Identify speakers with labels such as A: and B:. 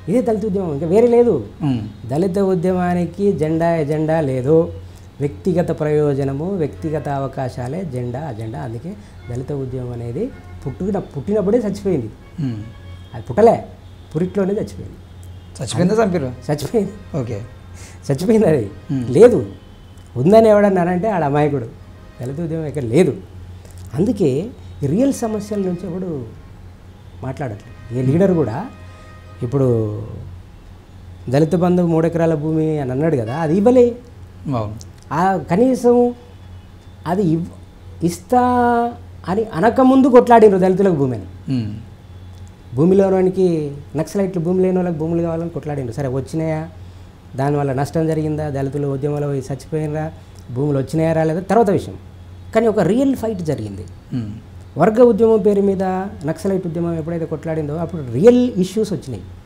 A: ఇదే దళిత ఉద్యమం, ఇంకా వేరే లేదు. దళిత ఉద్యమానికి ఎజెండా లేదు. వ్యక్తిగత ప్రయోజనము, వ్యక్తిగత అవకాశాలే అజెండా. అందుకే దళిత ఉద్యమం అనేది పుట్టినప్పుడే చచ్చిపోయింది. అది పుట్టలే, పురిట్లోనే చచ్చిపోయింది. చచ్చిపోయింది.
B: ఓకే,
A: చచ్చిపోయింది. అది లేదు. ఉందని ఎవడన్నారంటే ఆడ అమాయకుడు. దళిత ఉద్యమం ఇక్కడ లేదు. అందుకే రియల్ సమస్యల నుంచి ఎవడు మాట్లాడట్లేదు. ఏ లీడర్ కూడా ఇప్పుడు దళిత బంధు 3 ఎకరాల భూమి అని అన్నాడు కదా, అది ఇవ్వలే. కనీసం అది ఇస్తా అని అనకముందు కొట్లాడినరు దళితులకు భూమి అని. భూమిలోనికి నక్సలైట్లు భూమి లేని వాళ్ళకి భూములు కావాలని కొట్లాడినరు. సరే వచ్చినాయా, దానివల్ల నష్టం జరిగిందా, దళితులు ఉద్యమంలో చచ్చిపోయినరా, భూములు వచ్చినాయా రాలేదా తర్వాత విషయం. కానీ ఒక రియల్ ఫైట్ జరిగింది. వర్గ ఉద్యమం పేరు మీద నక్సలైట్ ఉద్యమం ఎప్పుడైతే కొట్లాడిందో అప్పుడు రియల్ ఇష్యూస్ వచ్చినాయి.